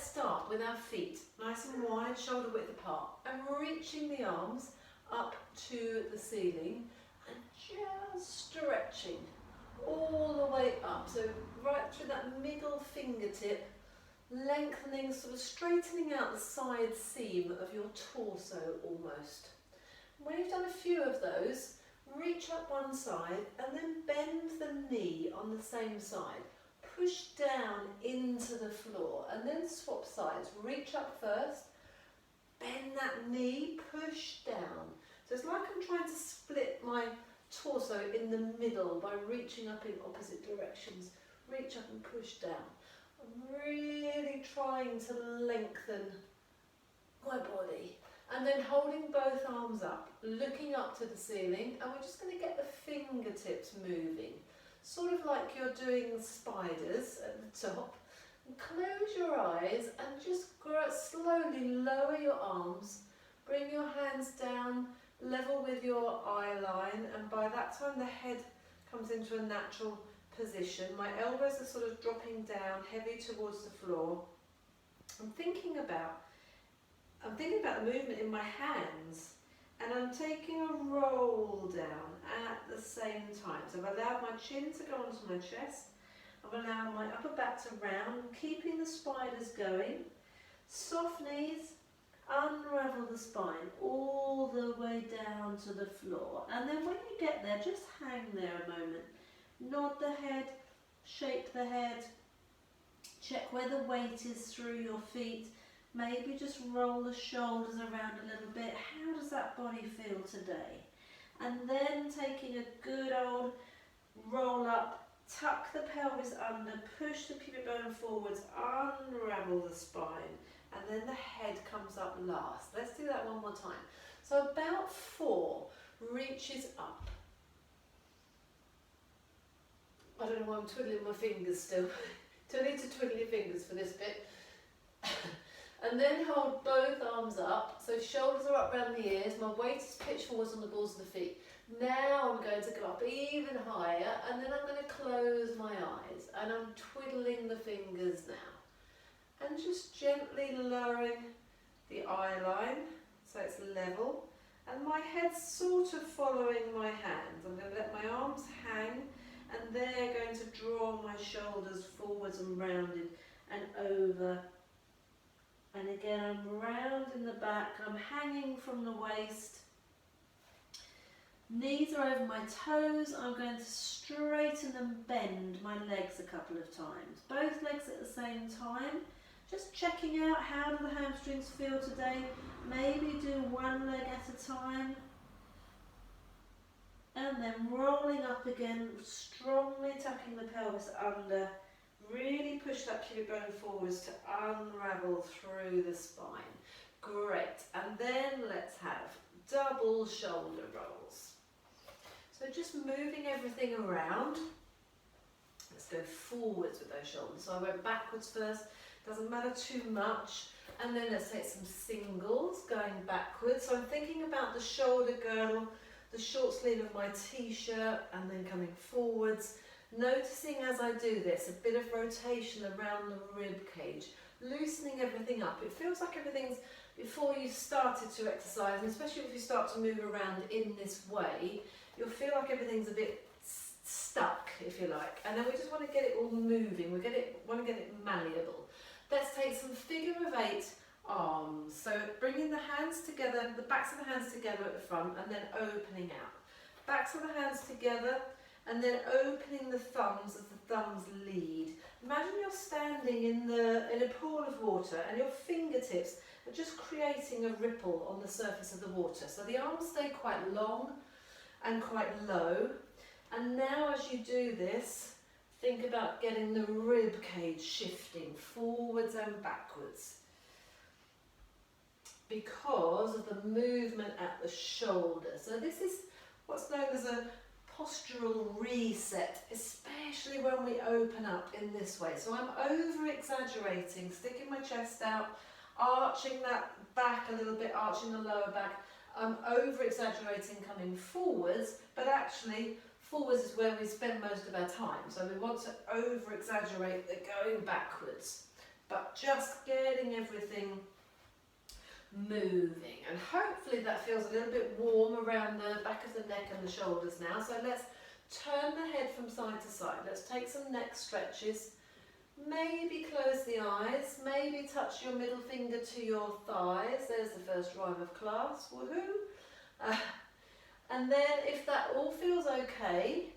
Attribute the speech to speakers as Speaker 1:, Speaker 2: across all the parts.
Speaker 1: let's start with our feet nice and wide, shoulder width apart, and reaching the arms up to the ceiling and just stretching all the way up. So right through that middle fingertip, lengthening, sort of straightening out the side seam of your torso almost. When you've done a few of those, reach up one side and then bend the knee on the same side. Push down into the floor and then swap sides. Reach up first, bend that knee, push down. So it's like I'm trying to split my torso in the middle by reaching up in opposite directions. Reach up and push down. I'm really trying to lengthen my body. And then holding both arms up, looking up to the ceiling, and we're just going to get the fingertips moving. Sort of like you're doing spiders at the top. And close your eyes and just slowly lower your arms. Bring your hands down, level with your eye line, and by that time the head comes into a natural position. My elbows are sort of dropping down, heavy towards the floor. I'm thinking about the movement in my hands, and I'm taking a roll down at the same time. So I've allowed my chin to go onto my chest. I've allowed my upper back to round, keeping the spiders going. Soft knees, unravel the spine all the way down to the floor. And then when you get there, just hang there a moment. Nod the head, shake the head, check where the weight is through your feet. Maybe just roll the shoulders around a little bit. How does that body feel today? And then taking a good old roll up, tuck the pelvis under, push the pubic bone forwards, unravel the spine, and then the head comes up last. Let's do that one more time. So about 4 reaches up. I don't know why I'm twiddling my fingers still. Don't need to twiddle your fingers for this bit. And then hold both arms up, so shoulders are up around the ears, my weight is pitched forwards on the balls of the feet. Now I'm going to go up even higher, and then I'm going to close my eyes, and I'm twiddling the fingers now. And just gently lowering the eye line, so it's level, and my head's sort of following my hands. I'm going to let my arms hang, and they're going to draw my shoulders forwards and rounded and over. And again, I'm round in the back, I'm hanging from the waist. Knees are over my toes. I'm going to straighten and bend my legs a couple of times. Both legs at the same time. Just checking out, how do the hamstrings feel today? Maybe do one leg at a time. And then rolling up again, strongly tucking the pelvis under. Really push that pubic bone forwards to unravel through the spine. Great. And then let's have double shoulder rolls. So just moving everything around. Let's go forwards with those shoulders. So I went backwards first, doesn't matter too much. And then let's take some singles going backwards. So I'm thinking about the shoulder girdle, the short sleeve of my t-shirt, and then coming forwards. Noticing as I do this, a bit of rotation around the rib cage, loosening everything up. It feels like everything's, before you started to exercise, and especially if you start to move around in this way, you'll feel like everything's a bit stuck, if you like. And then we just want to get it all moving. We want to get it malleable. Let's take some figure of 8 arms. So bringing the hands together, the backs of the hands together at the front, and then opening out. Backs of the hands together, and then opening the thumbs as the thumbs lead. Imagine you're standing in a pool of water, and your fingertips are just creating a ripple on the surface of the water. So the arms stay quite long and quite low. And now as you do this, think about getting the rib cage shifting forwards and backwards, because of the movement at the shoulder. So this is what's known as a postural reset, especially when we open up in this way. So I'm over exaggerating, sticking my chest out, arching that back a little bit, arching the lower back. I'm over exaggerating coming forwards, but actually forwards is where we spend most of our time. So we want to over exaggerate the going backwards. but just getting everything moving. And hopefully that feels a little bit warm around the back of the neck and the shoulders now. So let's turn the head from side to side. Let's take some neck stretches. Maybe close the eyes, maybe touch your middle finger to your thighs. There's the first rhyme of class, woohoo. And then if that all feels okay,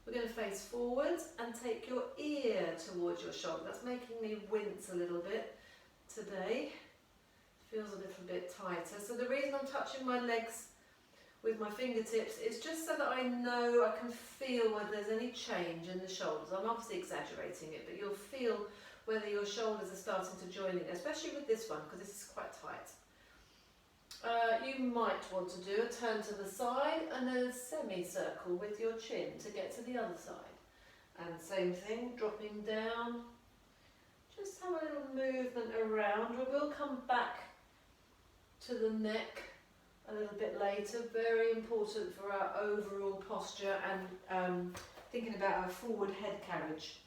Speaker 1: we're going to face forwards and take your ear towards your shoulder. That's making me wince a little bit today. Feels a little bit tighter. So the reason I'm touching my legs with my fingertips is just so that I know, I can feel whether there's any change in the shoulders. I'm obviously exaggerating it, but you'll feel whether your shoulders are starting to join in, especially with this one, because this is quite tight. You might want to do a turn to the side and a semicircle with your chin to get to the other side. And same thing, dropping down. Just have a little movement around. We will come back to the neck a little bit later. Very important for our overall posture and thinking about our forward head carriage.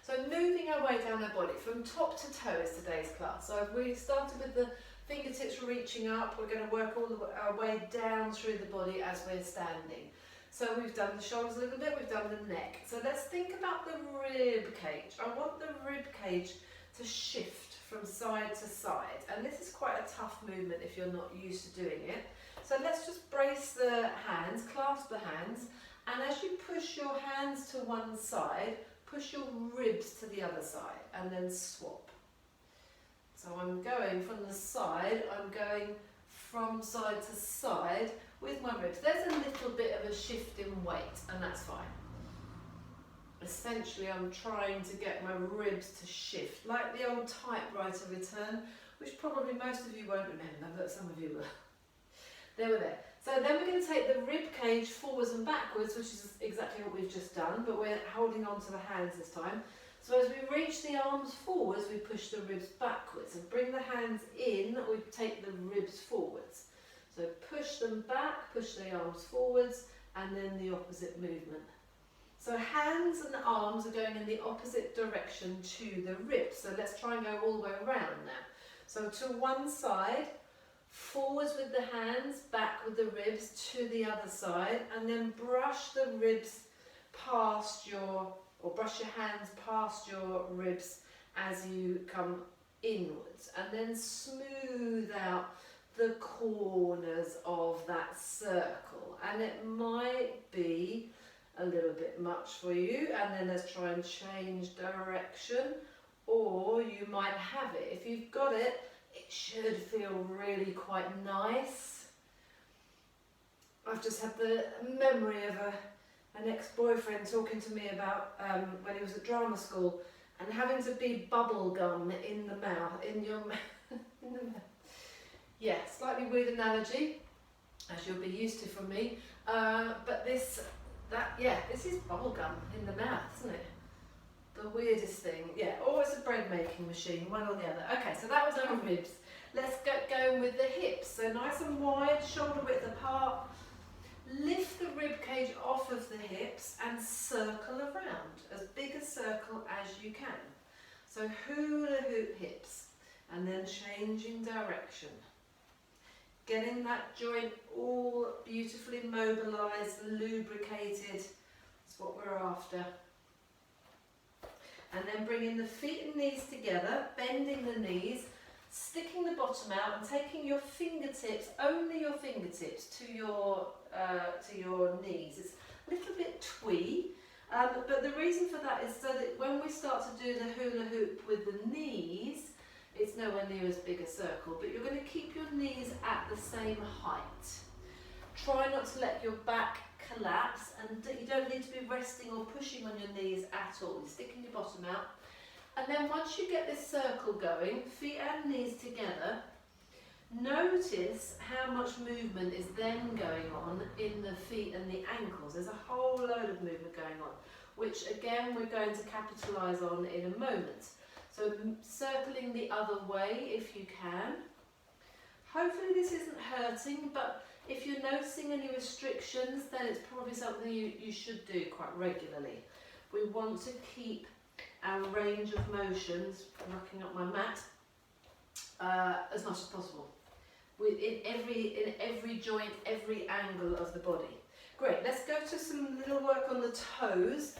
Speaker 1: So moving our way down our body from top to toe is today's class. So we started with the fingertips reaching up. We're going to work our way down through the body as we're standing. So we've done the shoulders a little bit, we've done the neck. So let's think about the rib cage. I want the rib cage to shift from side to side, and this is quite a tough movement if you're not used to doing it. So let's just brace the hands, clasp the hands, and as you push your hands to one side, push your ribs to the other side and then swap. So I'm going from the side, I'm going from side to side with my ribs. There's a little bit of a shift in weight, and that's fine. Essentially, I'm trying to get my ribs to shift, like the old typewriter return, which probably most of you won't remember, but some of you will. They were there. So then we're going to take the rib cage forwards and backwards, which is exactly what we've just done, but we're holding on to the hands this time. So as we reach the arms forwards, we push the ribs backwards, and bring the hands in, we take the ribs forwards. So push them back, push the arms forwards, and then the opposite movement. So hands and arms are going in the opposite direction to the ribs. So let's try and go all the way around now. So to one side, forwards with the hands, back with the ribs to the other side, and then brush the ribs past your, or brush your hands past your ribs as you come inwards, and then smooth out the corners of that circle. And it might be a little bit much for you, and then let's try and change direction, or you might have it. If you've got it, it should feel really quite nice. I've just had the memory of an ex-boyfriend talking to me about when he was at drama school and having to be bubble gum in the mouth, in your mouth. In the mouth. Yeah, slightly weird analogy, as you'll be used to from me, but this is bubble gum in the mouth, isn't it? The weirdest thing, yeah, or it's a bread making machine, one or the other. Okay, so that was our ribs. Let's get going with the hips. So nice and wide, shoulder width apart. Lift the rib cage off of the hips and circle around, as big a circle as you can. So hula hoop hips, and then changing direction. Getting that joint all beautifully mobilised, lubricated, is what we're after. And then bringing the feet and knees together, bending the knees, sticking the bottom out and taking your fingertips, only your fingertips, to your knees. It's a little bit twee, but the reason for that is so that when we start to do the hula hoop with the knees, it's nowhere near as big a circle, but you're going to keep your knees at the same height. Try not to let your back collapse, and you don't need to be resting or pushing on your knees at all. You're sticking your bottom out. And then once you get this circle going, feet and knees together, notice how much movement is then going on in the feet and the ankles. There's a whole load of movement going on, which again we're going to capitalise on in a moment. So circling the other way if you can. Hopefully this isn't hurting, but if you're noticing any restrictions, then it's probably something you should do quite regularly. We want to keep our range of motions, rocking up my mat, as much as possible. In every joint, every angle of the body. Great, let's go to some little work on the toes.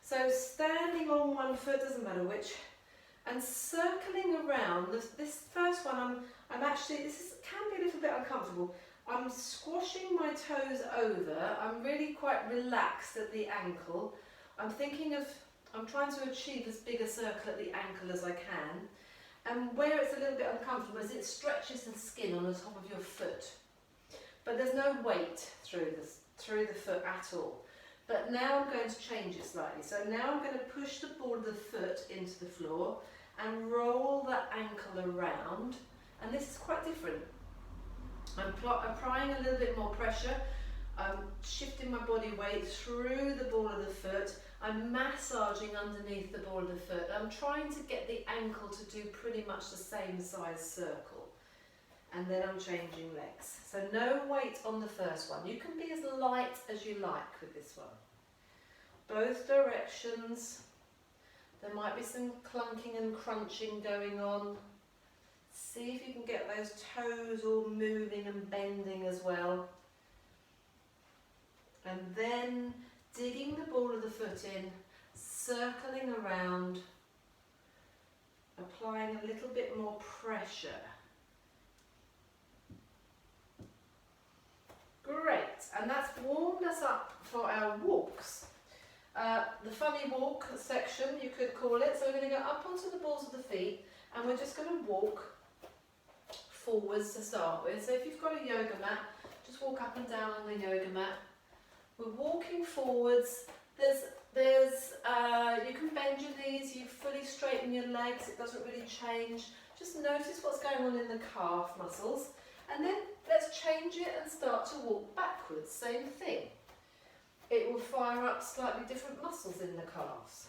Speaker 1: So standing on one foot, doesn't matter which, and circling around. This first one, I'm actually, can be a little bit uncomfortable. I'm squashing my toes over. I'm really quite relaxed at the ankle. I'm trying to achieve as big a circle at the ankle as I can. And where it's a little bit uncomfortable is it stretches the skin on the top of your foot. But there's no weight through the foot at all. But now I'm going to change it slightly. So now I'm going to push the ball of the foot into the floor and roll the ankle around. And this is quite different. I'm applying a little bit more pressure. I'm shifting my body weight through the ball of the foot. I'm massaging underneath the ball of the foot. I'm trying to get the ankle to do pretty much the same size circle. And then I'm changing legs. So no weight on the first one. You can be as light as you like with this one. Both directions. There might be some clunking and crunching going on. See if you can get those toes all moving and bending as well. And then digging the ball of the foot in, circling around, applying a little bit more pressure. Great, and that's warmed us up for our walks. The funny walk section, you could call it. So we're going to go up onto the balls of the feet, and we're just going to walk forwards to start with. So if you've got a yoga mat, just walk up and down on the yoga mat. We're walking forwards. You can bend your knees, you fully straighten your legs, it doesn't really change. Just notice what's going on in the calf muscles. And then let's change it and start to walk backwards, same thing. It will fire up slightly different muscles in the calves.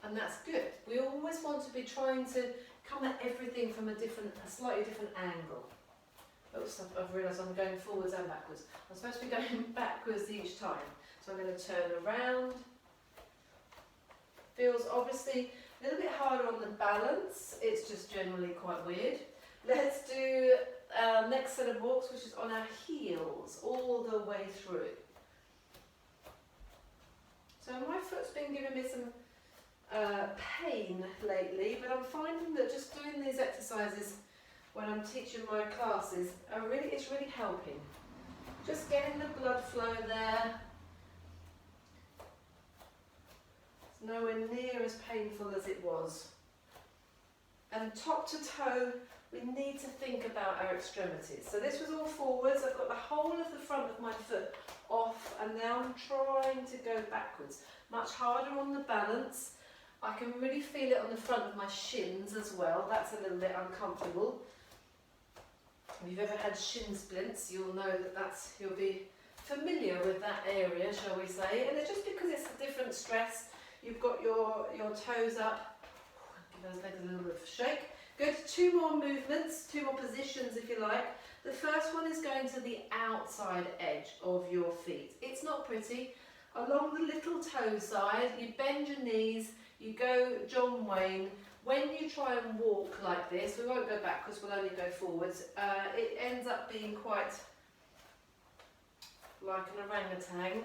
Speaker 1: And that's good. We always want to be trying to come at everything from a slightly different angle. Oops, I've realised I'm going forwards and backwards. I'm supposed to be going backwards each time. So I'm going to turn around. Feels obviously a little bit harder on the balance. It's just generally quite weird. Let's do our next set of walks, which is on our heels all the way through. So my foot's been giving me some pain lately, but I'm finding that just doing these exercises when I'm teaching my classes it's really helping. Just getting the blood flow there. It's nowhere near as painful as it was. And top to toe, we need to think about our extremities. So this was all forwards. I've got the whole of the front of my foot off, and now I'm trying to go backwards. Much harder on the balance. I can really feel it on the front of my shins as well. That's a little bit uncomfortable. If you've ever had shin splints, you'll know you'll be familiar with that area, shall we say. And it's just because it's a different stress. You've got your toes up. Give those legs a little bit of a shake. Good, 2 more movements, 2 more positions if you like. The first one is going to the outside edge of your feet. It's not pretty. Along the little toe side, you bend your knees, you go John Wayne. When you try and walk like this, we won't go backwards, we'll only go forwards. It ends up being quite like an orangutan.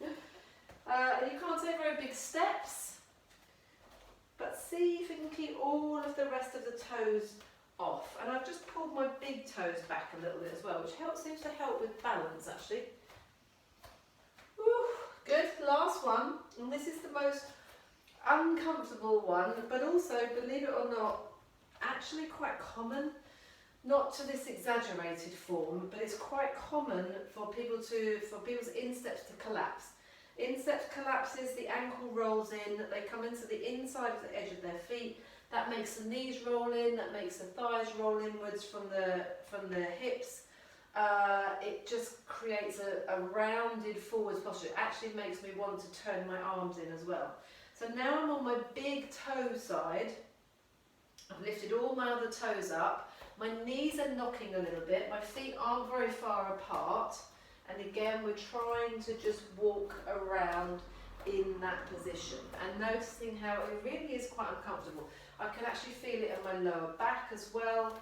Speaker 1: You can't take very big steps, but see if you can keep all of the rest of the toes off. And I've just pulled my big toes back a little bit as well, which seems to help with balance actually. Whew, good, last one, and this is the most uncomfortable one, but also, believe it or not, actually quite common. Not to this exaggerated form, but it's quite common for people's insteps to collapse. Instep collapses, the ankle rolls in, they come into the inside of the edge of their feet. That makes the knees roll in, that makes the thighs roll inwards from the hips. It just creates a rounded forwards posture. It actually makes me want to turn my arms in as well. So now I'm on my big toe side. I've lifted all my other toes up. My knees are knocking a little bit. My feet aren't very far apart. And again, we're trying to just walk around in that position and noticing how it really is quite uncomfortable. I can actually feel it in my lower back as well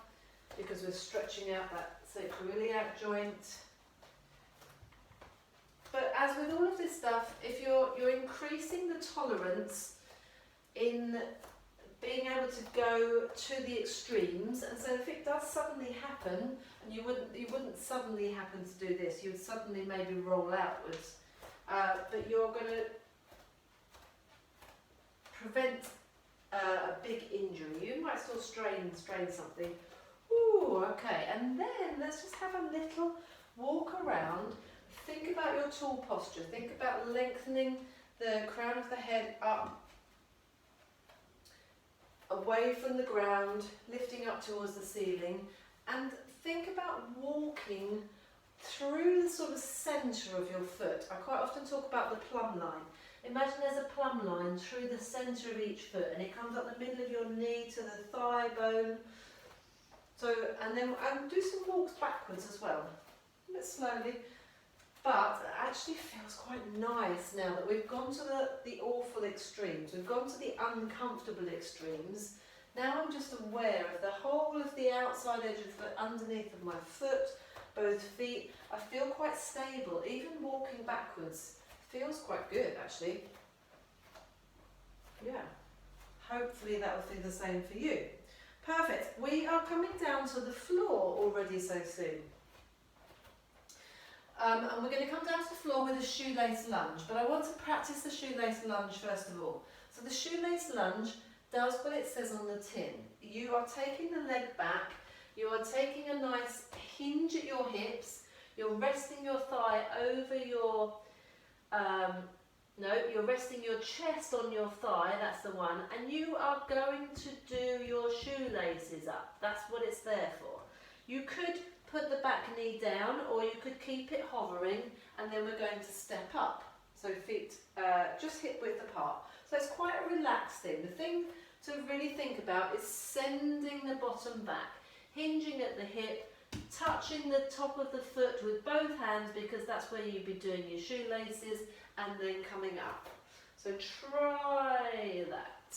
Speaker 1: because we're stretching out that sacroiliac joint. But as with all of this stuff, if you're increasing the tolerance in being able to go to the extremes, and so if it does suddenly happen, and you wouldn't suddenly happen to do this, you would suddenly maybe roll outwards, but you're going to prevent a big injury. You might still strain something. Ooh, okay, and then let's just have a little walk around. Think about your tall posture. Think about lengthening the crown of the head up, away from the ground, lifting up towards the ceiling, and think about walking through the sort of centre of your foot. I quite often talk about the plumb line. Imagine there's a plumb line through the centre of each foot, and it comes up the middle of your knee to the thigh bone. So, and then do some walks backwards as well, a bit slowly. But it actually feels quite nice now that we've gone to the awful extremes, we've gone to the uncomfortable extremes. Now I'm just aware of the whole of the outside edge of the underneath of my foot, both feet. I feel quite stable, even walking backwards feels quite good actually. Yeah, hopefully that will feel the same for you. Perfect, we are coming down to the floor already so soon. And we're going to come down to the floor with a shoelace lunge, but I want to practice the shoelace lunge first of all. So the shoelace lunge does what it says on the tin. You are taking the leg back, you are taking a nice hinge at your hips, you're resting your thigh over your, you're resting your chest on your thigh, that's the one, and you are going to do your shoelaces up. That's what it's there for. You could put the back knee down, or you could keep it hovering, and then we're going to step up. So feet just hip width apart. So it's quite a relaxed thing. The thing to really think about is sending the bottom back, hinging at the hip, touching the top of the foot with both hands, because that's where you'd be doing your shoelaces, and then coming up. So try that.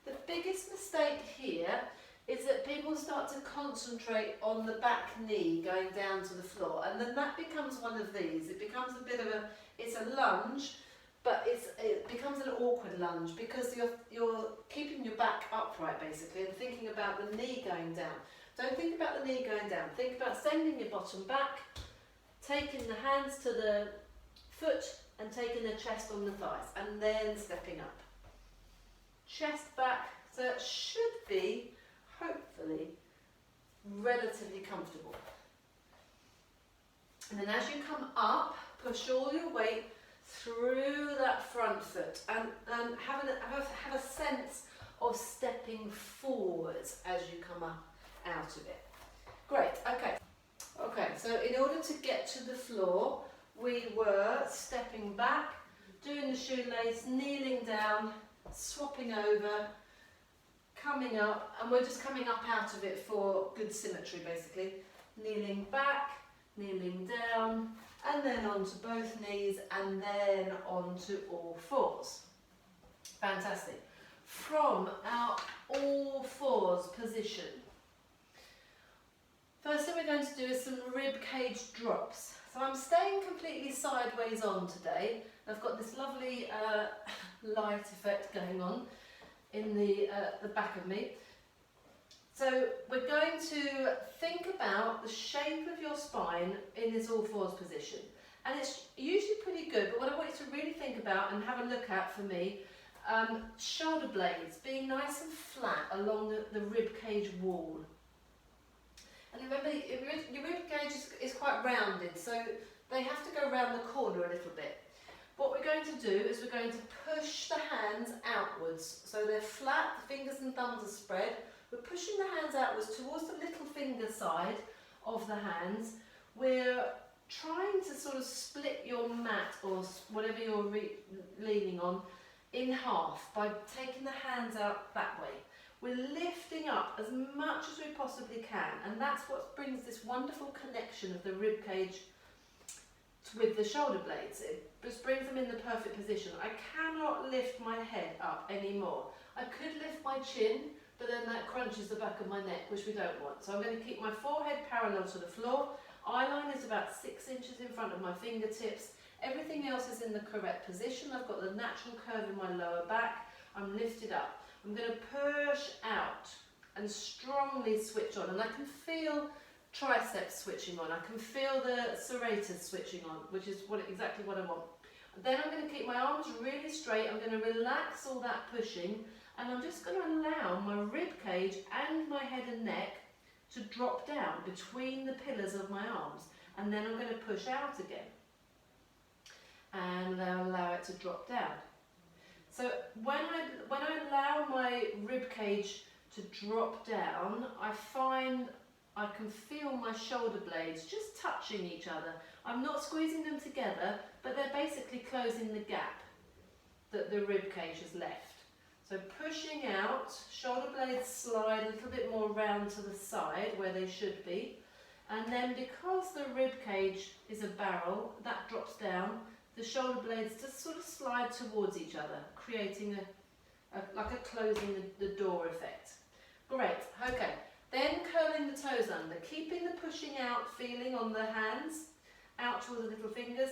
Speaker 1: The biggest mistake here is that people start to concentrate on the back knee going down to the floor, and then that becomes one of these. It becomes a bit of it's a lunge, but it becomes an awkward lunge because you're keeping your back upright basically and thinking about the knee going down. Don't think about the knee going down. Think about sending your bottom back, taking the hands to the foot and taking the chest on the thighs, and then stepping up. Chest back, so it should be hopefully relatively comfortable. And then as you come up, push all your weight through that front foot and have a sense of stepping forwards as you come up out of it. Great, okay, so in order to get to the floor, we were stepping back, doing the shoelace, kneeling down, swapping over, coming up, and we're just coming up out of it for good symmetry basically. Kneeling back, kneeling down, and then onto both knees, and then onto all fours. Fantastic. From our all fours position, first thing we're going to do is some ribcage drops. So I'm staying completely sideways on today. I've got this lovely light effect going on in the back of me. So we're going to think about the shape of your spine in this all fours position. And it's usually pretty good, but what I want you to really think about and have a look at for me, shoulder blades being nice and flat along the rib cage wall. And remember, your rib cage is quite rounded, so they have to go around the corner a little bit. What we're going to do is we're going to push the hands outwards, so they're flat, the fingers and thumbs are spread. We're pushing the hands outwards towards the little finger side of the hands. We're trying to sort of split your mat or whatever you're leaning on in half by taking the hands out that way. We're lifting up as much as we possibly can, and that's what brings this wonderful connection of the rib cage with the shoulder blades. It just brings them in the perfect position. I cannot lift my head up anymore. I could lift my chin, but then that crunches the back of my neck, which we don't want. So I'm going to keep my forehead parallel to the floor. Eye line is about 6 inches in front of my fingertips. Everything else is in the correct position. I've got the natural curve in my lower back. I'm lifted up. I'm going to push out and strongly switch on. And I can feel triceps switching on. I can feel the serratus switching on, which is exactly what I want. Then I'm going to keep my arms really straight. I'm going to relax all that pushing. And I'm just going to allow my rib cage and my head and neck to drop down between the pillars of my arms. And then I'm going to push out again. And allow it to drop down. So when I allow my rib cage to drop down, I find I can feel my shoulder blades just touching each other. I'm not squeezing them together, but they're basically closing the gap that the rib cage has left. So pushing out, shoulder blades slide a little bit more round to the side where they should be. And then because the rib cage is a barrel, that drops down, the shoulder blades just sort of slide towards each other, creating like a closing the door effect. Great, okay. Then curling the toes under, keeping the pushing out feeling on the hands, out towards the little fingers.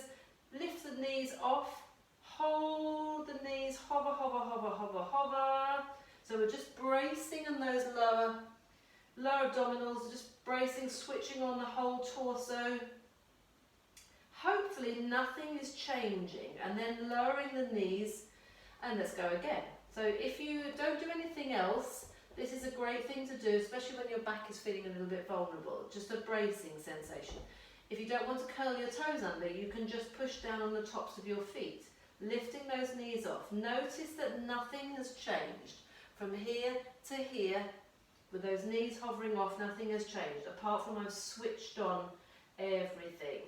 Speaker 1: Lift the knees off, hold the knees, hover, hover, hover, hover, hover. So we're just bracing on those lower abdominals, just bracing, switching on the whole torso. Hopefully nothing is changing, and then lowering the knees, and let's go again. So if you don't do anything else, this is a great thing to do, especially when your back is feeling a little bit vulnerable, just a bracing sensation. If you don't want to curl your toes under, you can just push down on the tops of your feet, lifting those knees off. Notice that nothing has changed. From here to here, with those knees hovering off, nothing has changed, apart from I've switched on everything.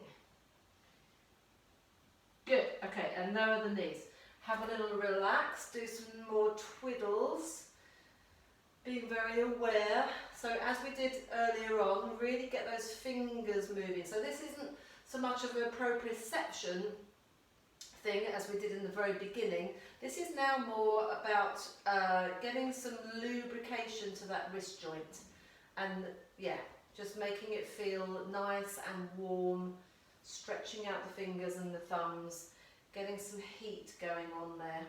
Speaker 1: Good, okay, and lower the knees. Have a little relax, do some more twiddles. Being very aware. So as we did earlier on, really get those fingers moving. So this isn't so much of a proprioception thing as we did in the very beginning. This is now more about getting some lubrication to that wrist joint. And yeah, just making it feel nice and warm, stretching out the fingers and the thumbs, getting some heat going on there.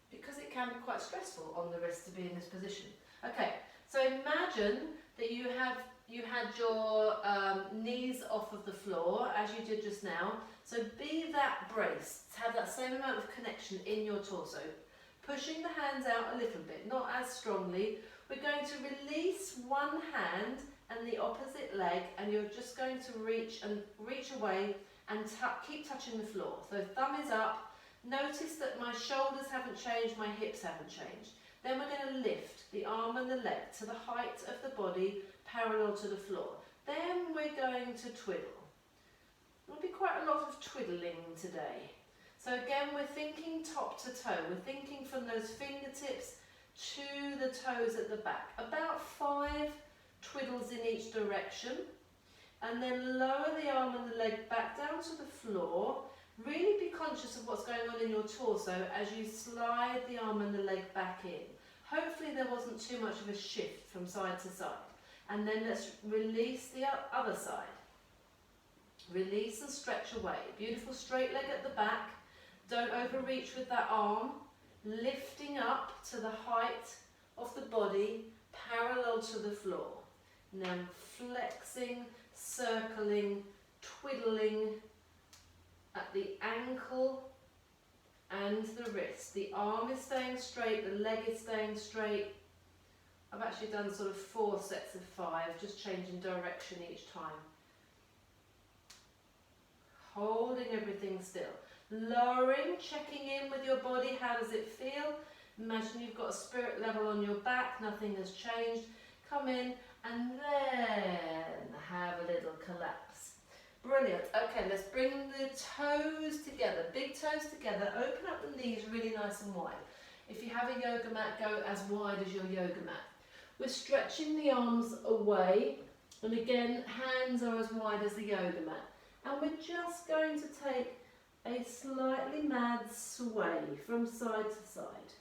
Speaker 1: Because it can be quite stressful on the wrist to be in this position. Okay, so imagine that you had your knees off of the floor as you did just now. So be that braced, have that same amount of connection in your torso. Pushing the hands out a little bit, not as strongly. We're going to release one hand and the opposite leg, and you're just going to reach away and keep touching the floor. So thumb is up. Notice that my shoulders haven't changed, my hips haven't changed. Then we're going to lift the arm and the leg to the height of the body, parallel to the floor. Then we're going to twiddle. There'll be quite a lot of twiddling today. So again, we're thinking top to toe. We're thinking from those fingertips to the toes at the back. About 5 twiddles in each direction. And then lower the arm and the leg back down to the floor. Really be conscious of what's going on in your torso as you slide the arm and the leg back in. Hopefully there wasn't too much of a shift from side to side. And then let's release the other side. Release and stretch away. Beautiful straight leg at the back. Don't overreach with that arm. Lifting up to the height of the body, parallel to the floor. Now flexing, circling, twiddling at the ankle and the wrist. The arm is staying straight, the leg is staying straight. I've actually done sort of 4 sets of 5, just changing direction each time. Holding everything still. Lowering, checking in with your body, how does it feel? Imagine you've got a spirit level on your back, nothing has changed. Come in and then have a little collapse. Brilliant. Okay, let's bring the toes together, big toes together. Open up the knees really nice and wide. If you have a yoga mat, go as wide as your yoga mat. We're stretching the arms away, and again, hands are as wide as the yoga mat. And we're just going to take a slightly mad sway from side to side.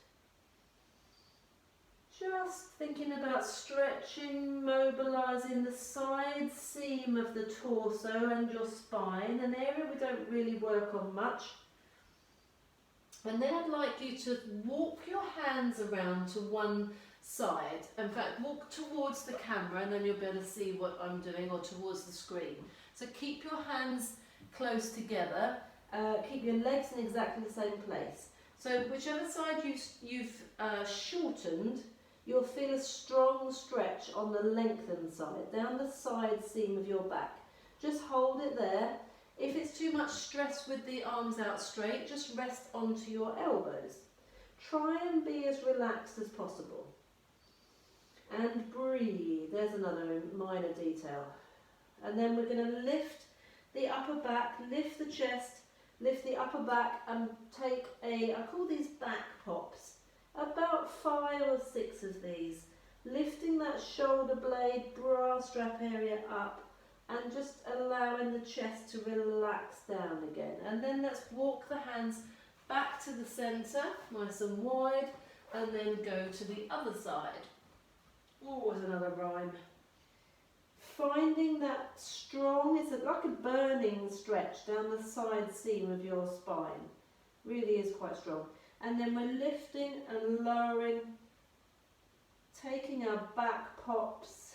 Speaker 1: Just thinking about stretching, mobilising the side seam of the torso and your spine, an area we don't really work on much. And then I'd like you to walk your hands around to one side. In fact, walk towards the camera and then you'll be able to see what I'm doing, or towards the screen. So keep your hands close together, keep your legs in exactly the same place. So whichever side you've shortened, you'll feel a strong stretch on the lengthened side, down the side seam of your back. Just hold it there. If it's too much stress with the arms out straight, just rest onto your elbows. Try and be as relaxed as possible. And breathe. There's another minor detail. And then we're going to lift the upper back, lift the chest, lift the upper back, and take I call these back pops. About 5 or 6 of these, lifting that shoulder blade, bra strap area up, and just allowing the chest to relax down again. And then let's walk the hands back to the centre, nice and wide, and then go to the other side. Oh, there's another rhyme. Finding that strong, it's like a burning stretch down the side seam of your spine. Really is quite strong. And then we're lifting and lowering, taking our back pops.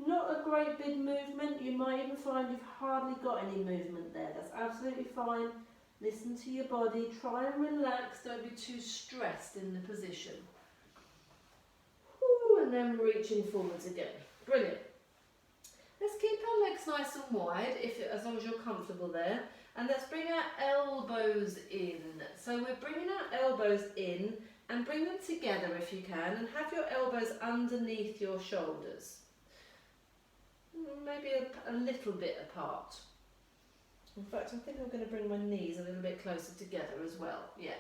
Speaker 1: Not a great big movement. You might even find you've hardly got any movement there. That's absolutely fine. Listen to your body. Try and relax. Don't be too stressed in the position. Ooh, and then reaching forwards again. Brilliant. Let's keep our legs nice and wide, as long as you're comfortable there. And let's bring our elbows in. So we're bringing our elbows in, and bring them together if you can, and have your elbows underneath your shoulders. Maybe a little bit apart. In fact, I think I'm going to bring my knees a little bit closer together as well. Yeah.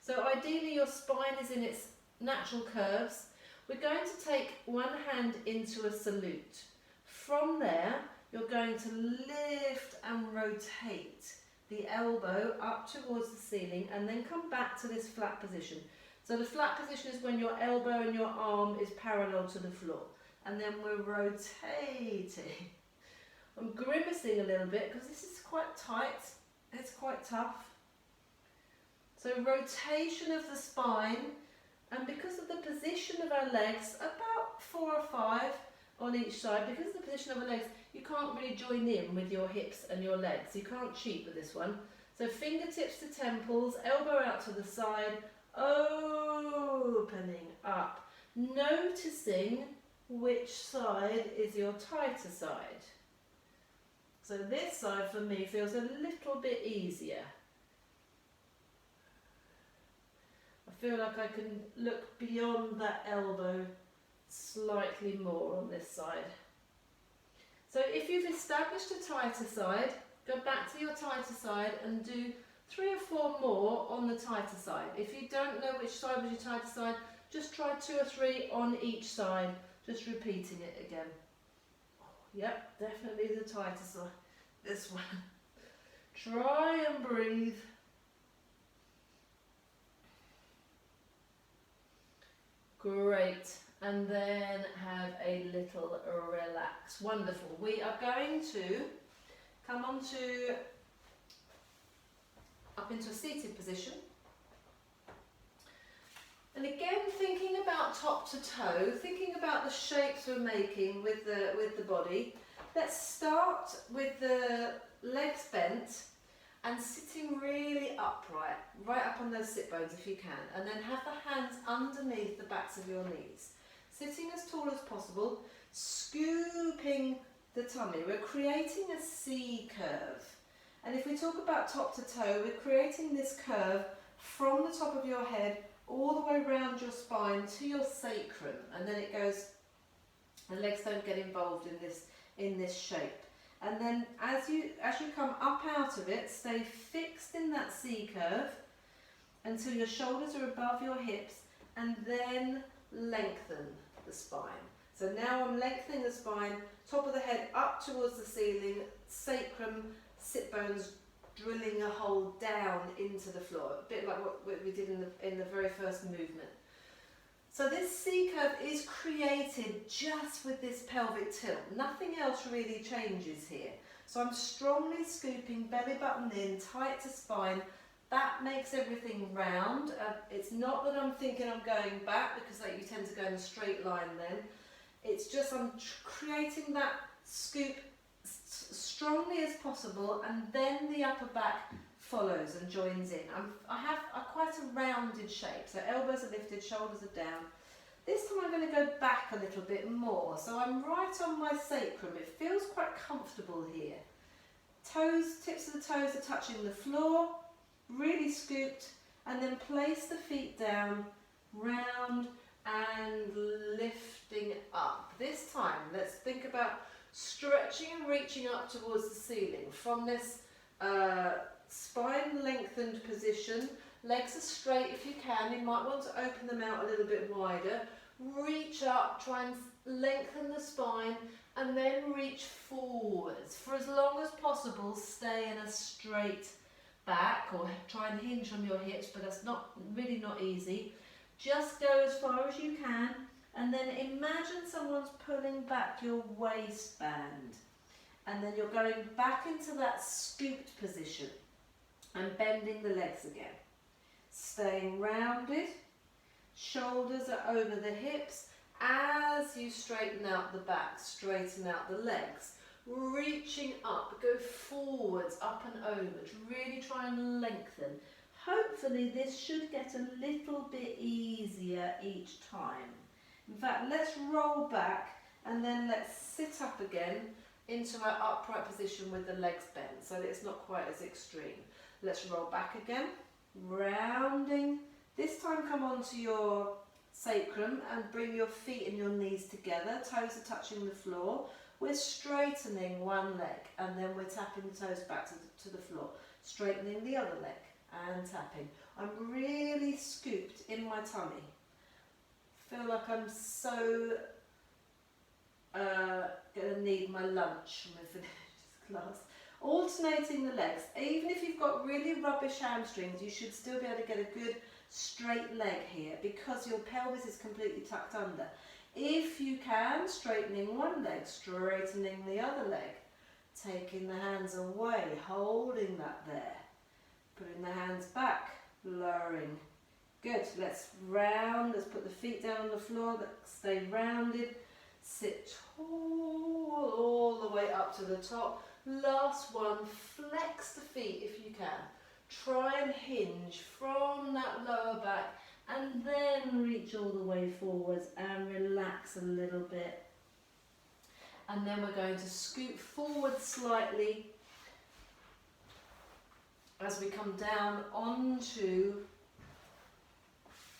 Speaker 1: So ideally your spine is in its natural curves. We're going to take one hand into a salute. From there, you're going to lift and rotate the elbow up towards the ceiling, and then come back to this flat position. So the flat position is when your elbow and your arm is parallel to the floor. And then we're rotating. I'm grimacing a little bit because this is quite tight. It's quite tough. So rotation of the spine, and because of the position of our legs, about 4 or 5 on each side, because of the position of our legs, you can't really join in with your hips and your legs. You can't cheat with this one. So fingertips to temples, elbow out to the side, opening up, noticing which side is your tighter side. So this side for me feels a little bit easier. I feel like I can look beyond that elbow slightly more on this side. So if you've established a tighter side, go back to your tighter side and do 3 or 4 more on the tighter side. If you don't know which side was your tighter side, just try 2 or 3 on each side, just repeating it again. Yep, definitely the tighter side, this one. Try and breathe. Great. And then have a little relax. Wonderful. We are going to come up into a seated position. And again, thinking about top to toe, thinking about the shapes we're making with the body. Let's start with the legs bent and sitting really upright, right up on those sit bones if you can. And then have the hands underneath the backs of your knees. Sitting as tall as possible, scooping the tummy. We're creating a C curve. And if we talk about top to toe, we're creating this curve from the top of your head all the way around your spine to your sacrum. And then it goes, the legs don't get involved in this shape. And then as you come up out of it, stay fixed in that C curve until your shoulders are above your hips, and then lengthen the spine. So now I'm lengthening the spine, top of the head up towards the ceiling, sacrum, sit bones drilling a hole down into the floor, a bit like what we did in the very first movement. So this C curve is created just with this pelvic tilt. Nothing else really changes here. So I'm strongly scooping, belly button in, tight to spine. That makes everything round. It's not that I'm thinking I'm going back, because you tend to go in a straight line then. It's just I'm creating that scoop strongly as possible, and then the upper back follows and joins in. I have quite a rounded shape, so elbows are lifted, shoulders are down. This time I'm going to go back a little bit more, so I'm right on my sacrum. It feels quite comfortable here. Tips of the toes are touching the floor, really scooped, and then place the feet down, round and lifting up. This time, let's think about stretching and reaching up towards the ceiling. From this spine lengthened position, legs are straight if you can. You might want to open them out a little bit wider. Reach up, try and lengthen the spine, and then reach forwards. For as long as possible, stay in a straight back, or try and hinge on your hips, but that's really not easy. Just go as far as you can, and then imagine someone's pulling back your waistband, and then you're going back into that scooped position and bending the legs again. Staying rounded, shoulders are over the hips. As you straighten out the back, straighten out the legs. Reaching up, go forwards, up and over, to really try and lengthen. Hopefully this should get a little bit easier each time. In fact, let's roll back and then let's sit up again into our upright position with the legs bent, so that it's not quite as extreme. Let's roll back again, rounding. This time come onto your sacrum and bring your feet and your knees together, toes are touching the floor. We're straightening one leg, and then we're tapping the toes back to the floor, straightening the other leg and tapping. I'm really scooped in my tummy. Feel like I'm so gonna need my lunch when we finish this class. Alternating the legs. Even if you've got really rubbish hamstrings, you should still be able to get a good straight leg here, because your pelvis is completely tucked under. If you can, straightening one leg, straightening the other leg, taking the hands away, holding that there, putting the hands back, lowering. Good, let's round, let's put the feet down on the floor, stay rounded, sit tall all the way up to the top. Last one, flex the feet if you can. Try and hinge from that lower back, and then reach all the way forwards and relax a little bit. And then we're going to scoot forward slightly as we come down onto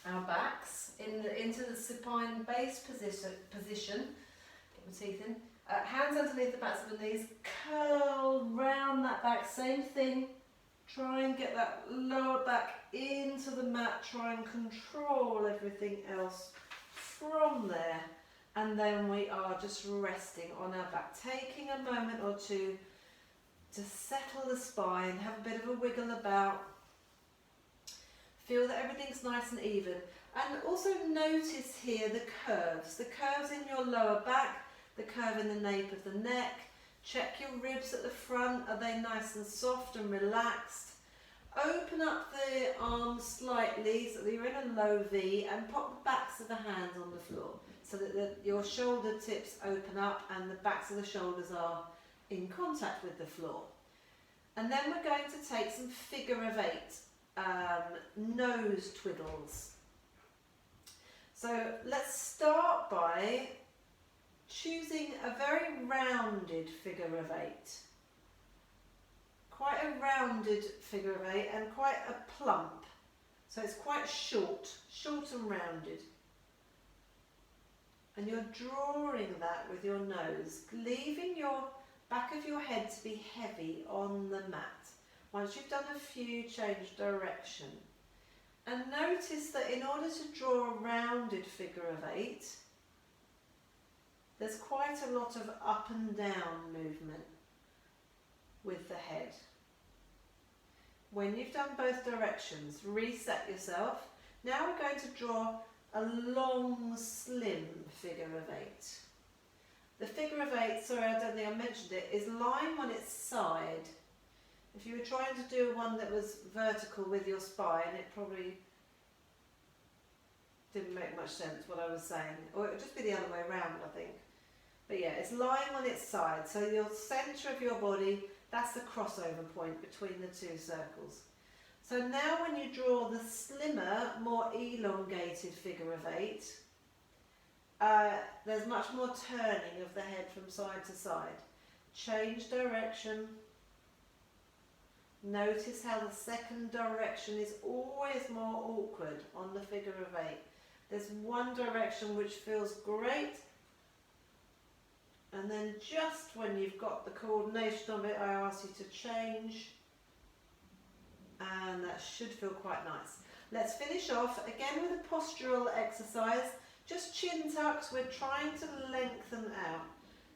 Speaker 1: our backs into the supine base position. Get my teeth in. Hands underneath the backs of the knees, curl round that back, same thing. Try and get that lower back into the mat, try and control everything else from there. And then we are just resting on our back, taking a moment or two to settle the spine, have a bit of a wiggle about. Feel that everything's nice and even. And also notice here the curves in your lower back, the curve in the nape of the neck. Check your ribs at the front, are they nice and soft and relaxed? Open up the arms slightly so that you're in a low V, and pop the backs of the hands on the floor so that your shoulder tips open up and the backs of the shoulders are in contact with the floor. And then we're going to take some figure of eight nose twiddles. So let's start by choosing a very rounded figure of eight. Quite a rounded figure of eight and quite a plump. So it's quite short and rounded. And you're drawing that with your nose, leaving your back of your head to be heavy on the mat. Once you've done a few, change direction. And notice that in order to draw a rounded figure of eight, there's quite a lot of up and down movement with the head. When you've done both directions, reset yourself. Now we're going to draw a long, slim figure of 8. The figure of 8, sorry, I don't think I mentioned it, is lying on its side. If you were trying to do one that was vertical with your spine, it probably didn't make much sense what I was saying. Or it would just be the other way around, I think. But yeah, it's lying on its side. So your centre of your body, that's the crossover point between the two circles. So now when you draw the slimmer, more elongated figure of 8, there's much more turning of the head from side to side. Change direction. Notice how the second direction is always more awkward on the figure of 8. There's one direction which feels great, and then just when you've got the coordination of it, I ask you to change, and that should feel quite nice. Let's finish off again with a postural exercise. Just chin tucks. We're trying to lengthen out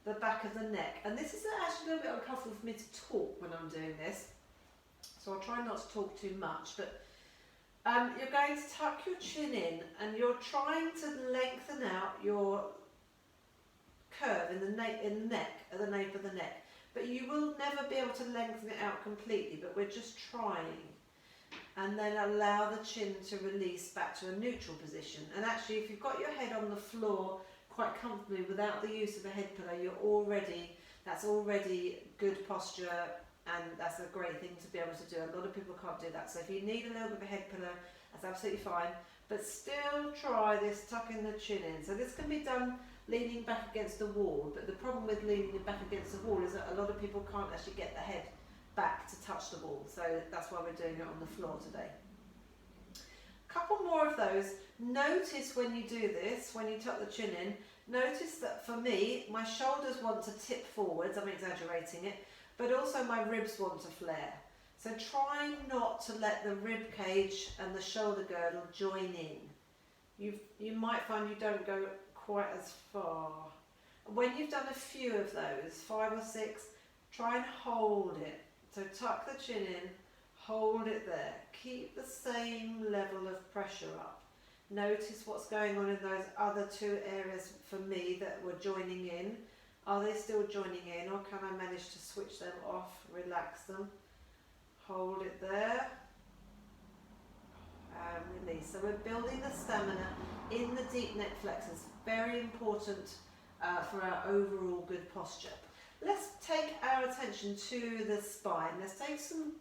Speaker 1: the back of the neck, and this is actually a little bit uncomfortable for me to talk when I'm doing this, so I'll try not to talk too much. But you're going to tuck your chin in, and you're trying to lengthen out your curve in the neck, at the nape of the neck. But you will never be able to lengthen it out completely, but we're just trying. And then allow the chin to release back to a neutral position. And actually, if you've got your head on the floor quite comfortably without the use of a head pillow, that's already good posture, and that's a great thing to be able to do. A lot of people can't do that. So if you need a little bit of a head pillow, that's absolutely fine. But still try this, tucking the chin in. So this can be done leaning back against the wall, but the problem with leaning back against the wall is that a lot of people can't actually get the head back to touch the wall, so that's why we're doing it on the floor today. A couple more of those. Notice when you do this, when you tuck the chin in, notice that for me, my shoulders want to tip forwards, I'm exaggerating it, but also my ribs want to flare. So try not to let the rib cage and the shoulder girdle join in. You might find you don't go quite as far. When you've done a few of those, 5 or 6, try and hold it. So tuck the chin in, hold it there. Keep the same level of pressure up. Notice what's going on in those other 2 areas for me that were joining in. Are they still joining in, or can I manage to switch them off, relax them? Hold it there. And release. So we're building the stamina in the deep neck flexors. Very important for our overall good posture. Let's take our attention to the spine. Let's take some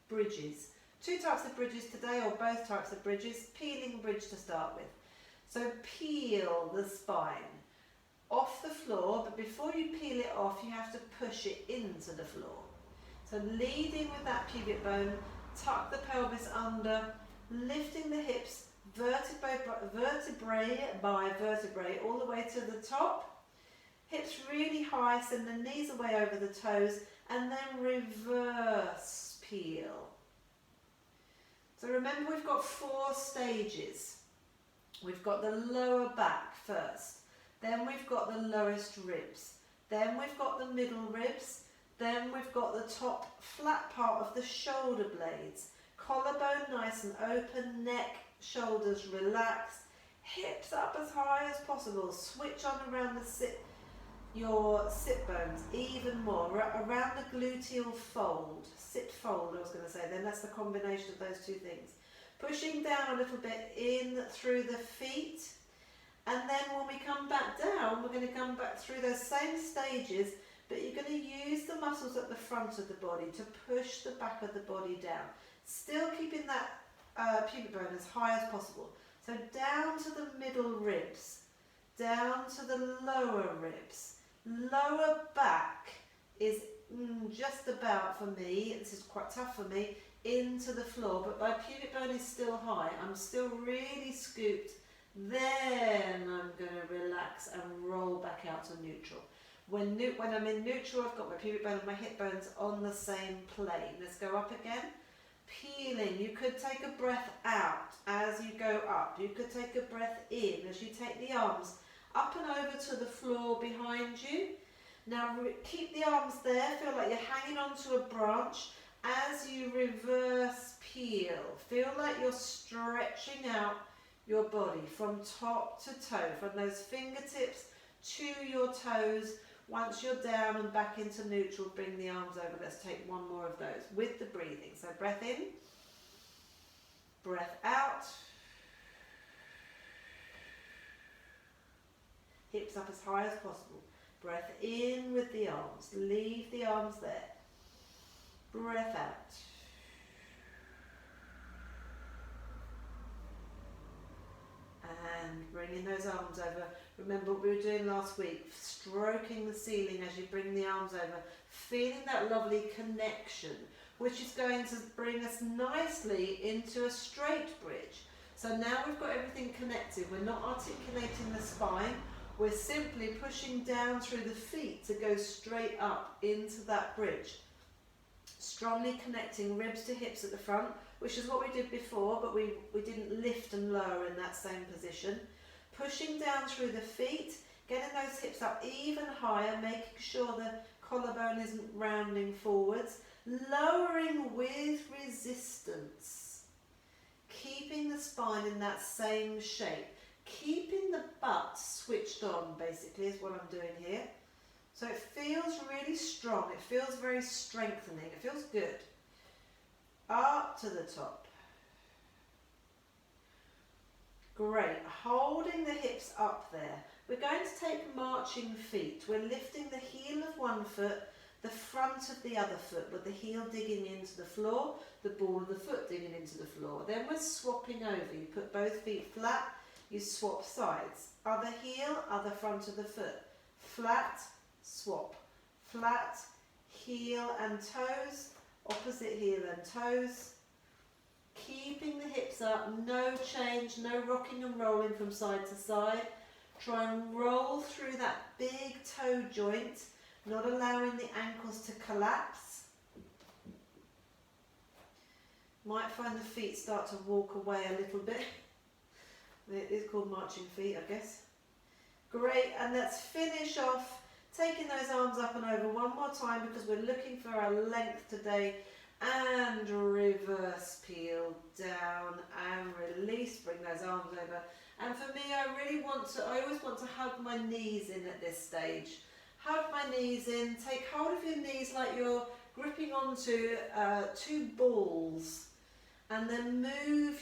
Speaker 1: bridges. 2 types of bridges today, or both types of bridges. Peeling bridge to start with. So peel the spine off the floor, but before you peel it off, you have to push it into the floor. So leading with that pubic bone, tuck the pelvis under, lifting the hips vertebrae by vertebrae all the way to the top. Hips really high, send the knees away over the toes, and then reverse peel. So remember, we've got 4 stages. We've got the lower back first, then we've got the lowest ribs, then we've got the middle ribs, then we've got the top flat part of the shoulder blades. Collarbone nice and open, neck, shoulders relaxed, hips up as high as possible. Switch on around your sit bones even more, around the gluteal fold, sit fold I was going to say, then that's the combination of those 2 things. Pushing down a little bit in through the feet, and then when we come back down, we're going to come back through those same stages, but you're going to use the muscles at the front of the body to push the back of the body down, still keeping that pubic bone as high as possible. So down to the middle ribs, down to the lower ribs. Lower back is just about, for me, this is quite tough for me, into the floor, but my pubic bone is still high. I'm still really scooped. Then I'm going to relax and roll back out to neutral. When I'm in neutral, I've got my pubic bone and my hip bones on the same plane. Let's go up again. Peeling. You could take a breath out as you go up. You could take a breath in as you take the arms up and over to the floor behind you. Now keep the arms there, feel like you're hanging onto a branch as you reverse peel. Feel like you're stretching out your body from top to toe, from those fingertips to your toes. Once you're down and back into neutral, bring the arms over. Let's take one more of those with the breathing. So breath in, breath out. Hips up as high as possible. Breath in with the arms. Leave the arms there. Breath out. And bringing those arms over. Remember what we were doing last week, stroking the ceiling as you bring the arms over, feeling that lovely connection, which is going to bring us nicely into a straight bridge. So now we've got everything connected. We're not articulating the spine. We're simply pushing down through the feet to go straight up into that bridge. Strongly connecting ribs to hips at the front, which is what we did before, but we didn't lift and lower in that same position. Pushing down through the feet, getting those hips up even higher, making sure the collarbone isn't rounding forwards, lowering with resistance, keeping the spine in that same shape, keeping the butt switched on, basically, is what I'm doing here. So it feels really strong, it feels very strengthening, it feels good. Up to the top. Great, holding the hips up there. We're going to take marching feet. We're lifting the heel of one foot, the front of the other foot, with the heel digging into the floor, the ball of the foot digging into the floor. Then we're swapping over. You put both feet flat, you swap sides. Other heel, other front of the foot. Flat, swap. Flat, heel and toes, opposite heel and toes. Keeping the hips up, no change, no rocking and rolling from side to side. Try and roll through that big toe joint, not allowing the ankles to collapse. Might find the feet start to walk away a little bit. It is called marching feet, I guess. Great, and let's finish off taking those arms up and over one more time, because we're looking for our length today. And reverse peel down and release, bring those arms over. And for me, I always want to hug my knees in at this stage. Hug my knees in, take hold of your knees like you're gripping onto two balls. And then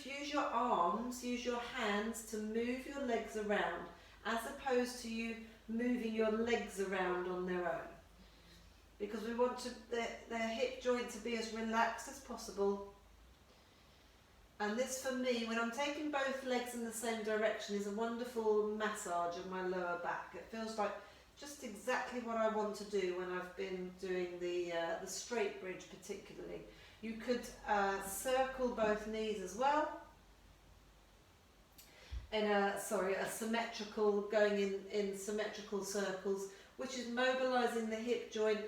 Speaker 1: use your arms, use your hands to move your legs around, as opposed to you moving your legs around on their own. Because we want their hip joint to be as relaxed as possible. And this, for me, when I'm taking both legs in the same direction, is a wonderful massage of my lower back. It feels like just exactly what I want to do when I've been doing the straight bridge particularly. You could circle both knees as well. In a symmetrical, going in symmetrical circles, which is mobilising the hip joint.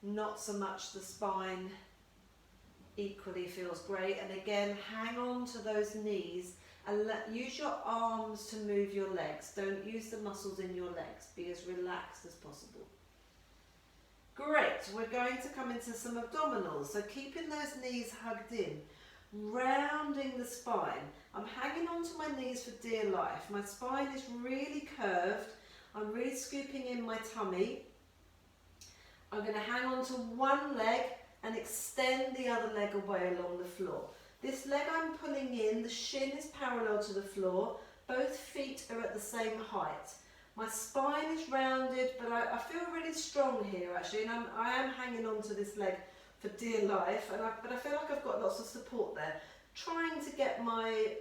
Speaker 1: Not so much the spine. Equally feels great. And again, hang on to those knees and use your arms to move your legs. Don't use the muscles in your legs. Be as relaxed as possible. Great. We're going to come into some abdominals. So keeping those knees hugged in, rounding the spine. I'm hanging on to my knees for dear life. My spine is really curved. I'm really scooping in my tummy. I'm going to hang on to one leg and extend the other leg away along the floor. This leg I'm pulling in, the shin is parallel to the floor. Both feet are at the same height. My spine is rounded, but I feel really strong here actually, and I am hanging on to this leg for dear life, but I feel like I've got lots of support there. Trying to get my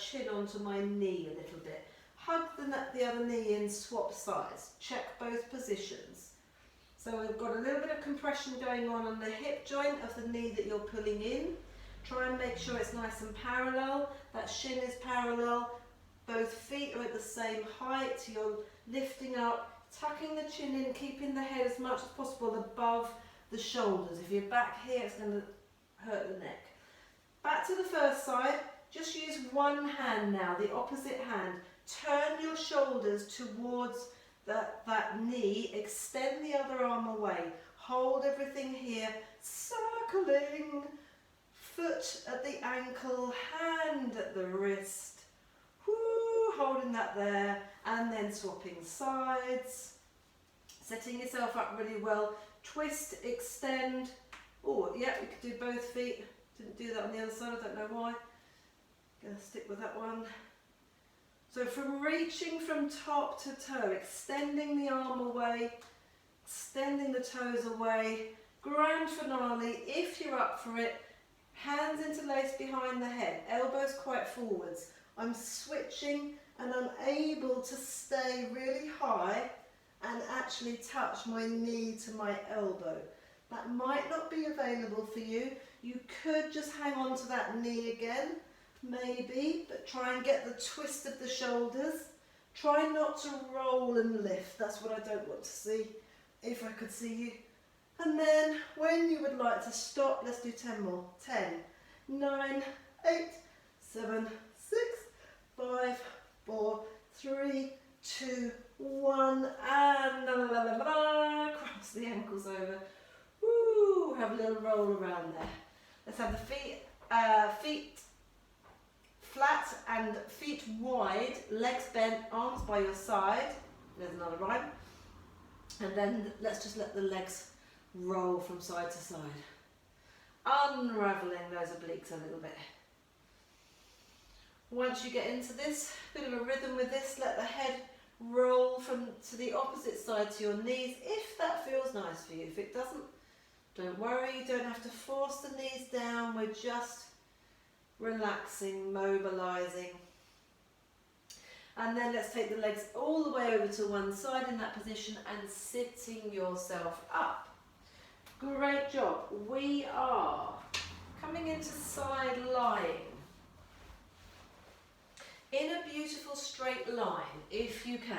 Speaker 1: chin onto my knee a little bit. Hug the other knee in, swap sides. Check both positions. So we've got a little bit of compression going on the hip joint of the knee that you're pulling in. Try and make sure it's nice and parallel. That shin is parallel. Both feet are at the same height. You're lifting up, tucking the chin in, keeping the head as much as possible above the shoulders. If you're back here, it's going to hurt the neck. Back to the first side. Just use one hand now, the opposite hand, Turn your shoulders towards that knee, extend the other arm away. Hold everything here, circling, foot at the ankle, hand at the wrist. Woo, holding that there, and then swapping sides. Setting yourself up really well. Twist, extend. Oh, yeah, you could do both feet. Didn't do that on the other side, I don't know why. Gonna stick with that one. So from reaching from top to toe, extending the arm away, extending the toes away, grand finale, if you're up for it, hands interlaced behind the head, elbows quite forwards. I'm switching and I'm able to stay really high and actually touch my knee to my elbow. That might not be available for you. You could just hang on to that knee again, maybe, but try and get the twist of the shoulders. Try not to roll and lift. That's what I don't want to see, if I could see you. And then when you would like to stop, let's do 10 more. 10, 9, 8, 7, 6, 5, 4, 3, 2, 1, and cross the ankles over. Woo, have a little roll around there. Let's have the feet flat and feet wide, legs bent, arms by your side. There's another rhyme. And then let's just let the legs roll from side to side. Unraveling those obliques a little bit. Once you get into this, bit of a rhythm with this, let the head roll from to the opposite side to your knees, if that feels nice for you. If it doesn't, don't worry, you don't have to force the knees down, we're just relaxing, mobilising. And then let's take the legs all the way over to one side in that position and sitting yourself up. Great job. We are coming into side lying. In a beautiful straight line, if you can.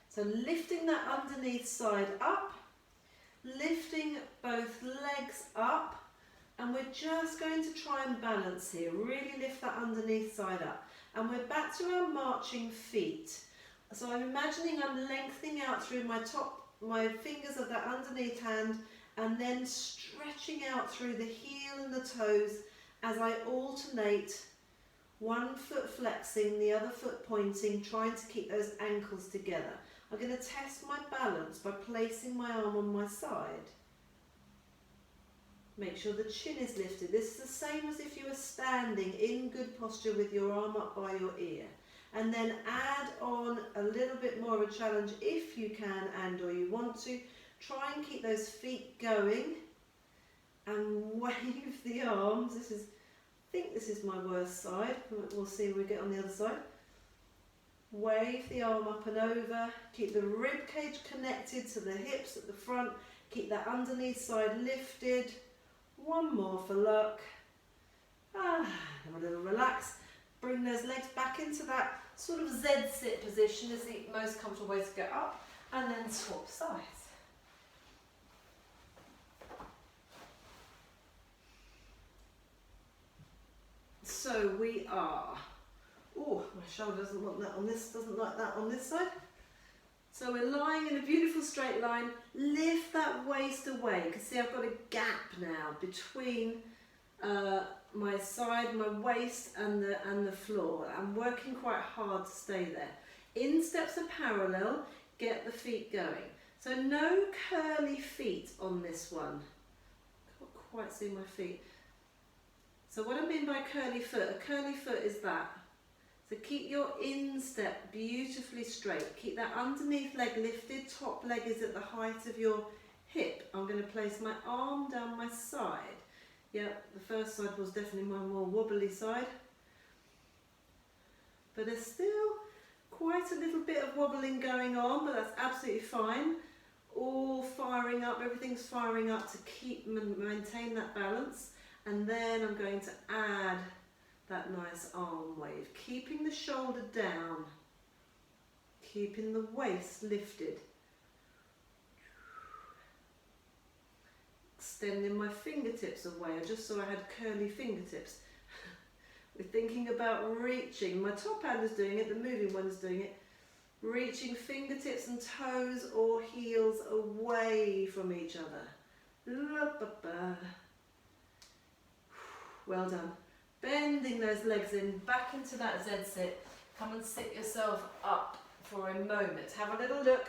Speaker 1: So lifting that underneath side up, lifting both legs up, and we're just going to try and balance here. Really lift that underneath side up. And we're back to our marching feet. So I'm imagining I'm lengthening out through my fingers of that underneath hand, and then stretching out through the heel and the toes as I alternate, one foot flexing, the other foot pointing, trying to keep those ankles together. I'm going to test my balance by placing my arm on my side. Make sure the chin is lifted. This is the same as if you were standing in good posture with your arm up by your ear. And then add on a little bit more of a challenge if you can and or you want to. Try and keep those feet going and wave the arms. I think this is my worst side. We'll see when we get on the other side. Wave the arm up and over. Keep the rib cage connected to the hips at the front. Keep that underneath side lifted. One more for luck. Have a little relax. Bring those legs back into that sort of Z-sit position is the most comfortable way to get up. And then swap sides. So we are, oh, my shoulder doesn't want that on this, doesn't like that on this side. So we're lying in a beautiful straight line. Lift that waist away. You can see I've got a gap now between my side, my waist and the floor. I'm working quite hard to stay there. Insteps are parallel, get the feet going. So no curly feet on this one. Can't quite see my feet. So what I mean by curly foot, a curly foot is that. So keep your instep beautifully straight. Keep that underneath leg lifted, top leg is at the height of your hip. I'm going to place my arm down my side. Yeah, the first side was definitely my more wobbly side. But there's still quite a little bit of wobbling going on, but that's absolutely fine. All firing up, everything's firing up to keep and maintain that balance. And then I'm going to add that nice arm wave, keeping the shoulder down, keeping the waist lifted. Extending my fingertips away. I just saw I had curly fingertips. We're thinking about reaching. My top hand is doing it, the moving one is doing it. Reaching fingertips and toes or heels away from each other. Well done. Bending those legs in, back into that Z sit. Come and sit yourself up for a moment. Have a little look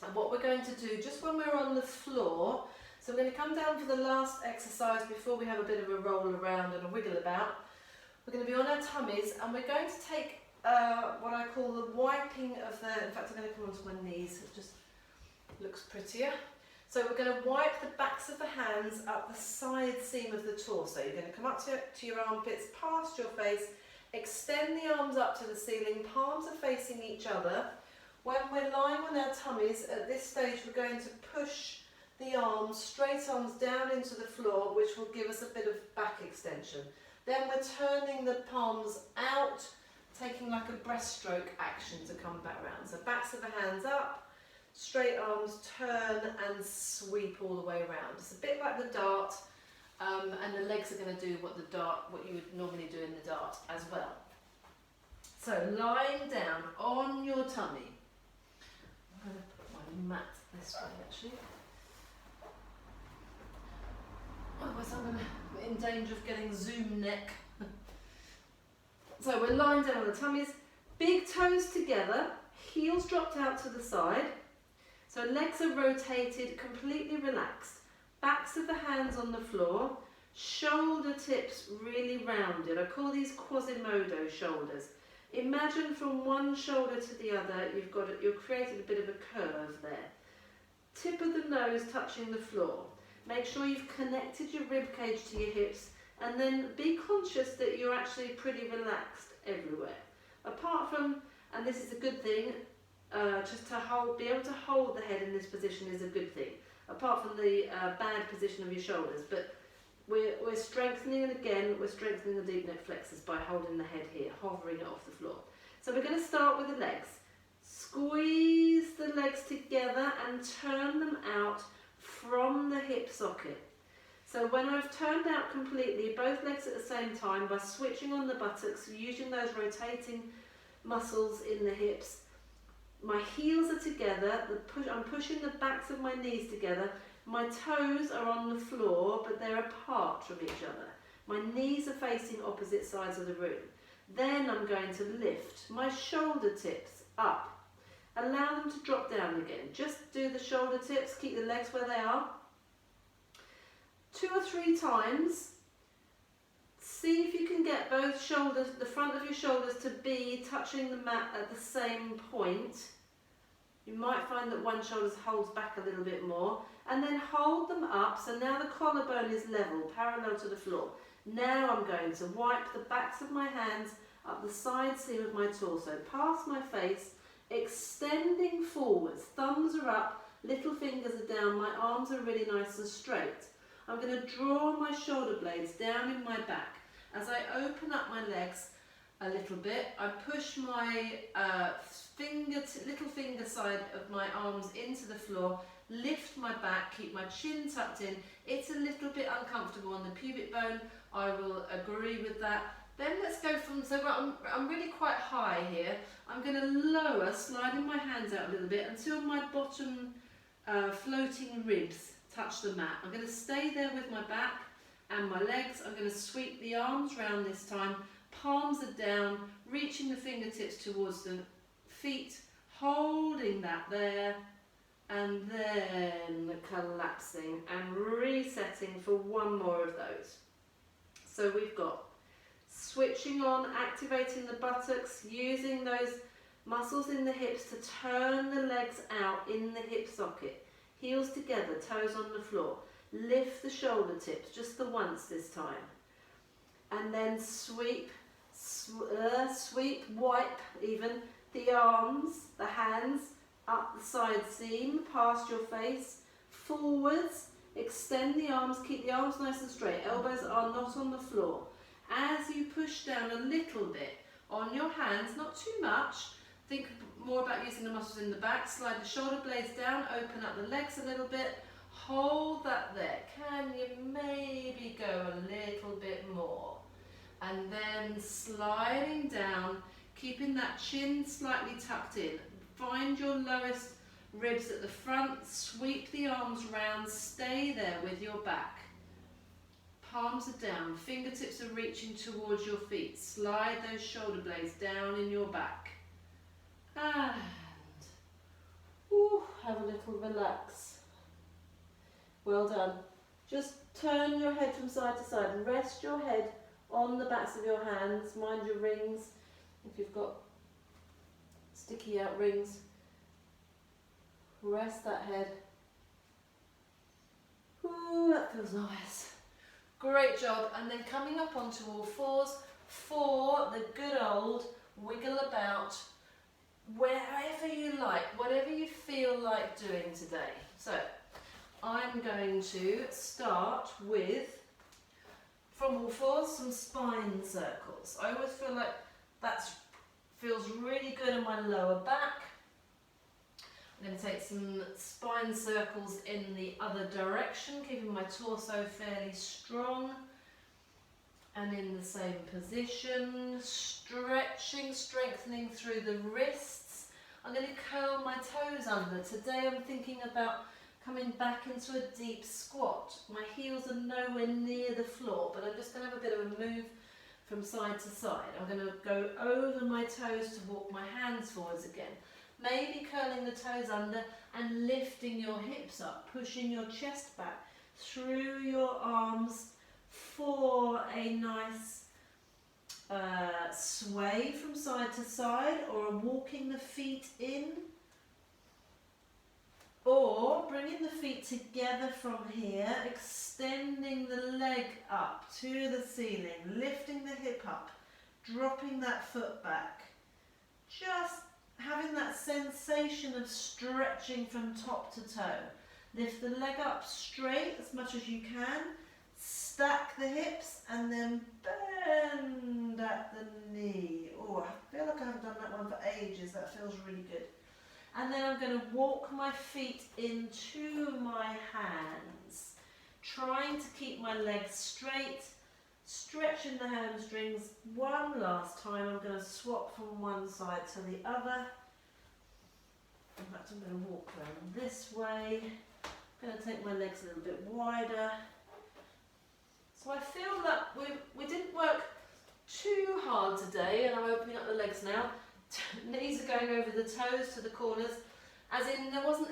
Speaker 1: at what we're going to do just when we're on the floor. So we're going to come down for the last exercise before we have a bit of a roll around and a wiggle about. We're going to be on our tummies and we're going to take what I call the wiping of the, in fact I'm going to come onto my knees, it just looks prettier. So we're going to wipe the backs of the hands up the side seam of the torso. You're going to come up to your armpits, past your face, extend the arms up to the ceiling, palms are facing each other. When we're lying on our tummies, at this stage we're going to push the arms, straight arms down into the floor, which will give us a bit of back extension. Then we're turning the palms out, taking like a breaststroke action to come back round. So backs of the hands up, straight arms, turn and sweep all the way around. It's a bit like the dart, and the legs are going to do what you would normally do in the dart as well. So lying down on your tummy. I'm going to put my mat this way actually. Otherwise I'm in danger of getting zoom neck. So we're lying down on the tummies, big toes together, heels dropped out to the side. So legs are rotated, completely relaxed. Backs of the hands on the floor, shoulder tips really rounded. I call these Quasimodo shoulders. Imagine from one shoulder to the other, you've created a bit of a curve there. Tip of the nose touching the floor. Make sure you've connected your rib cage to your hips, and then be conscious that you're actually pretty relaxed everywhere. Apart from, and this is a good thing, just to be able to hold the head in this position is a good thing. Apart from the bad position of your shoulders, but we're strengthening, and again we're strengthening the deep neck flexors by holding the head here, hovering it off the floor. So we're going to start with the legs. Squeeze the legs together and turn them out from the hip socket. So when I've turned out completely, both legs at the same time, by switching on the buttocks, using those rotating muscles in the hips, my heels are together, I'm pushing the backs of my knees together, my toes are on the floor but they're apart from each other. My knees are facing opposite sides of the room. Then I'm going to lift my shoulder tips up. Allow them to drop down again. Just do the shoulder tips, keep the legs where they are. 2 or 3 times. See if you can get both shoulders, the front of your shoulders, to be touching the mat at the same point. You might find that one shoulder holds back a little bit more. And then hold them up, so now the collarbone is level, parallel to the floor. Now I'm going to wipe the backs of my hands up the side seam of my torso, past my face, extending forwards. Thumbs are up, little fingers are down, my arms are really nice and straight. I'm going to draw my shoulder blades down in my back. As I open up my legs a little bit, I push my little finger side of my arms into the floor, lift my back, keep my chin tucked in. It's a little bit uncomfortable on the pubic bone, I will agree with that. Then let's go from, so I'm really quite high here. I'm going to lower, sliding my hands out a little bit until my bottom floating ribs touch the mat. I'm going to stay there with my back and my legs. I'm going to sweep the arms round this time. Palms are down, reaching the fingertips towards the feet, holding that there, and then collapsing and resetting for one more of those. So we've got switching on, activating the buttocks, using those muscles in the hips to turn the legs out in the hip socket. Heels together, toes on the floor. Lift the shoulder tips, just the once this time. And then sweep, wipe even, the arms, the hands, up the side seam, past your face, forwards, extend the arms, keep the arms nice and straight, elbows are not on the floor. As you push down a little bit on your hands, not too much, think more about using the muscles in the back, slide the shoulder blades down, open up the legs a little bit, hold that there. Can you maybe go a little bit more? and then sliding down, keeping that chin slightly tucked in. Find your lowest ribs at the front, sweep the arms round, stay there with your back. Palms are down, fingertips are reaching towards your feet. Slide those shoulder blades down in your back. And have a little relax. Well done. Just turn your head from side to side and rest your head on the backs of your hands. Mind your rings, if you've got sticky out rings. Rest that head. Ooh, that feels nice. Great job. And then coming up onto all fours for the good old wiggle about wherever you like, whatever you feel like doing today. So I'm going to start with, from all fours, some spine circles. I always feel like that feels really good in my lower back. I'm going to take some spine circles in the other direction, keeping my torso fairly strong and in the same position. Stretching, strengthening through the wrists. I'm going to curl my toes under. Today I'm thinking about coming back into a deep squat. My heels are nowhere near the floor, but I'm just going to have a bit of a move from side to side. I'm going to go over my toes to walk my hands forwards again. Maybe curling the toes under and lifting your hips up, pushing your chest back through your arms for a nice sway from side to side, or walking the feet in, or bringing the feet together from here, extending the leg up to the ceiling, lifting the hip up, dropping that foot back, just having that sensation of stretching from top to toe. Lift the leg up straight as much as you can, stack the hips and then bend at the knee. Oh, I feel like I haven't done that one for ages. That feels really good. And then I'm going to walk my feet into my hands, trying to keep my legs straight, stretching the hamstrings. One last time, I'm going to swap from one side to the other. In fact, I'm going to walk around this way. I'm going to take my legs a little bit wider. So I feel that we didn't work too hard today, and I'm opening up the legs now. Knees are going over the toes to the corners, as in there wasn't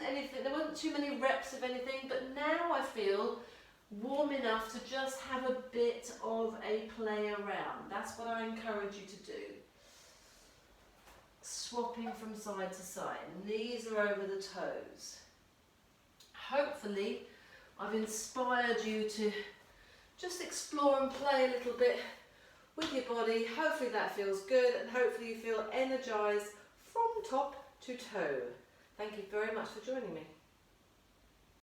Speaker 1: too many reps of anything, but now I feel warm enough to just have a bit of a play around. That's what I encourage you to do. Swapping from side to side, knees are over the toes. Hopefully I've inspired you to just explore and play a little bit with your body. Hopefully that feels good, and hopefully you feel energized from top to toe. Thank you very much for joining me.